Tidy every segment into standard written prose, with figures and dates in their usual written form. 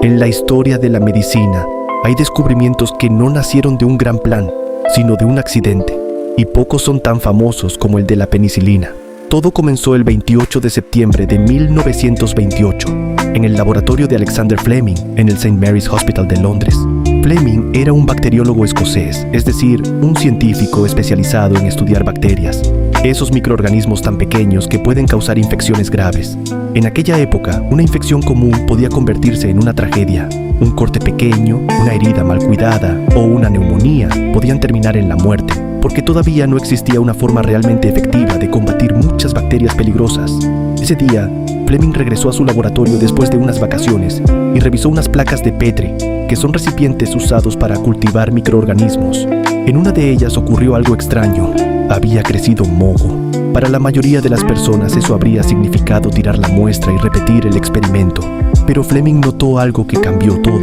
En la historia de la medicina hay descubrimientos que no nacieron de un gran plan, sino de un accidente, y pocos son tan famosos como el de la penicilina. Todo comenzó el 28 de septiembre de 1928, en el laboratorio de Alexander Fleming, en el St. Mary's Hospital de Londres. Fleming era un bacteriólogo escocés, es decir, un científico especializado en estudiar bacterias, esos microorganismos tan pequeños que pueden causar infecciones graves. En aquella época, una infección común podía convertirse en una tragedia. Un corte pequeño, una herida mal cuidada o una neumonía podían terminar en la muerte, porque todavía no existía una forma realmente efectiva de combatir muchas bacterias peligrosas. Ese día, Fleming regresó a su laboratorio después de unas vacaciones y revisó unas placas de Petri, que son recipientes usados para cultivar microorganismos. En una de ellas ocurrió algo extraño. Había crecido moho. Para la mayoría de las personas eso habría significado tirar la muestra y repetir el experimento. Pero Fleming notó algo que cambió todo.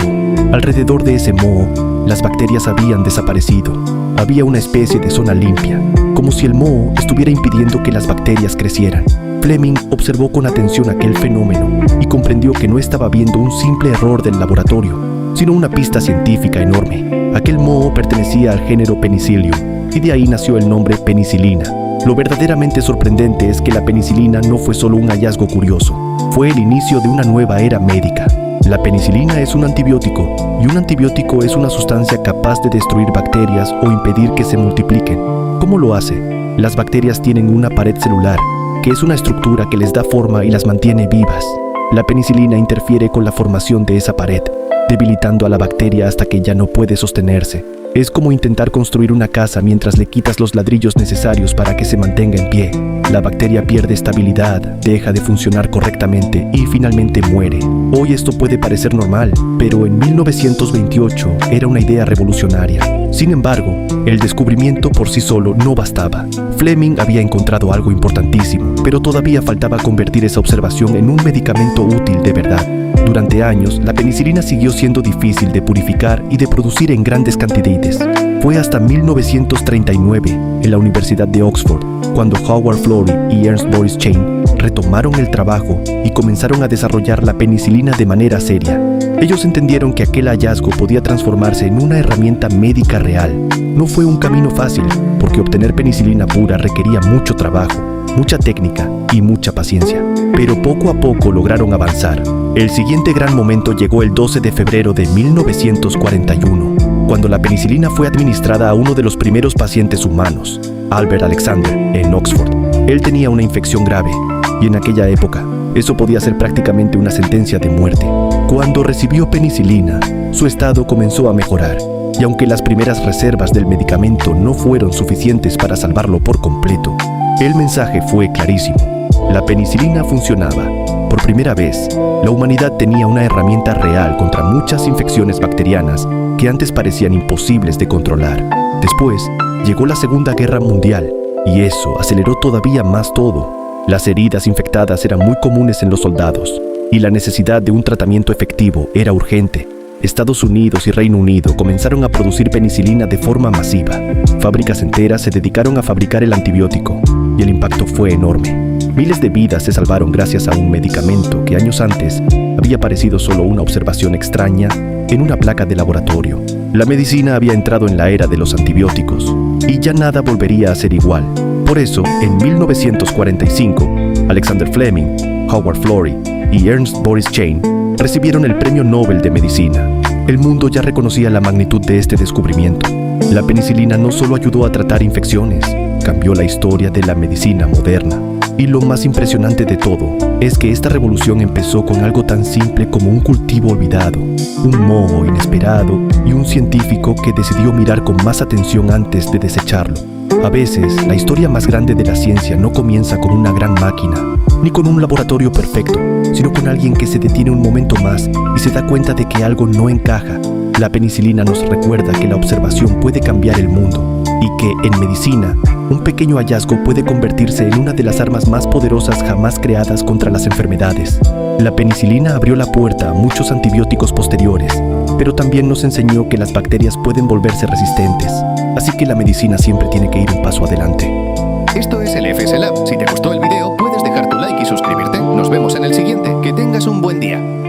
Alrededor de ese moho, las bacterias habían desaparecido. Había una especie de zona limpia, como si el moho estuviera impidiendo que las bacterias crecieran. Fleming observó con atención aquel fenómeno y comprendió que no estaba viendo un simple error del laboratorio, sino una pista científica enorme. Aquel moho pertenecía al género Penicillium, y de ahí nació el nombre penicilina. Lo verdaderamente sorprendente es que la penicilina no fue solo un hallazgo curioso, fue el inicio de una nueva era médica. La penicilina es un antibiótico, y un antibiótico es una sustancia capaz de destruir bacterias o impedir que se multipliquen. ¿Cómo lo hace? Las bacterias tienen una pared celular, que es una estructura que les da forma y las mantiene vivas. La penicilina interfiere con la formación de esa pared, debilitando a la bacteria hasta que ya no puede sostenerse. Es como intentar construir una casa mientras le quitas los ladrillos necesarios para que se mantenga en pie. La bacteria pierde estabilidad, deja de funcionar correctamente y finalmente muere. Hoy esto puede parecer normal, pero en 1928 era una idea revolucionaria. Sin embargo, el descubrimiento por sí solo no bastaba. Fleming había encontrado algo importantísimo, pero todavía faltaba convertir esa observación en un medicamento útil de verdad. Durante años, la penicilina siguió siendo difícil de purificar y de producir en grandes cantidades. Fue hasta 1939, en la Universidad de Oxford, cuando Howard Florey y Ernst Boris Chain retomaron el trabajo y comenzaron a desarrollar la penicilina de manera seria. Ellos entendieron que aquel hallazgo podía transformarse en una herramienta médica real. No fue un camino fácil, porque obtener penicilina pura requería mucho trabajo, mucha técnica y mucha paciencia. Pero poco a poco lograron avanzar. El siguiente gran momento llegó el 12 de febrero de 1941, cuando la penicilina fue administrada a uno de los primeros pacientes humanos, Albert Alexander, en Oxford. Él tenía una infección grave, y en aquella época, eso podía ser prácticamente una sentencia de muerte. Cuando recibió penicilina, su estado comenzó a mejorar, y aunque las primeras reservas del medicamento no fueron suficientes para salvarlo por completo, el mensaje fue clarísimo. La penicilina funcionaba. Por primera vez, la humanidad tenía una herramienta real contra muchas infecciones bacterianas que antes parecían imposibles de controlar. Después, llegó la Segunda Guerra Mundial, y eso aceleró todavía más todo. Las heridas infectadas eran muy comunes en los soldados, y la necesidad de un tratamiento efectivo era urgente. Estados Unidos y Reino Unido comenzaron a producir penicilina de forma masiva. Fábricas enteras se dedicaron a fabricar el antibiótico, y el impacto fue enorme. Miles de vidas se salvaron gracias a un medicamento que años antes había parecido solo una observación extraña en una placa de laboratorio. La medicina había entrado en la era de los antibióticos, y ya nada volvería a ser igual. Por eso, en 1945, Alexander Fleming, Howard Florey y Ernst Boris Chain recibieron el Premio Nobel de Medicina. El mundo ya reconocía la magnitud de este descubrimiento. La penicilina no solo ayudó a tratar infecciones, cambió la historia de la medicina moderna. Y lo más impresionante de todo es que esta revolución empezó con algo tan simple como un cultivo olvidado, un moho inesperado y un científico que decidió mirar con más atención antes de desecharlo. A veces, la historia más grande de la ciencia no comienza con una gran máquina, ni con un laboratorio perfecto, sino con alguien que se detiene un momento más y se da cuenta de que algo no encaja. La penicilina nos recuerda que la observación puede cambiar el mundo y que, en medicina, un pequeño hallazgo puede convertirse en una de las armas más poderosas jamás creadas contra las enfermedades. La penicilina abrió la puerta a muchos antibióticos posteriores, pero también nos enseñó que las bacterias pueden volverse resistentes. Así que la medicina siempre tiene que ir un paso adelante. Esto es el FS Lab. Si te gustó el video, puedes dejar tu like y suscribirte. Nos vemos en el siguiente. Que tengas un buen día.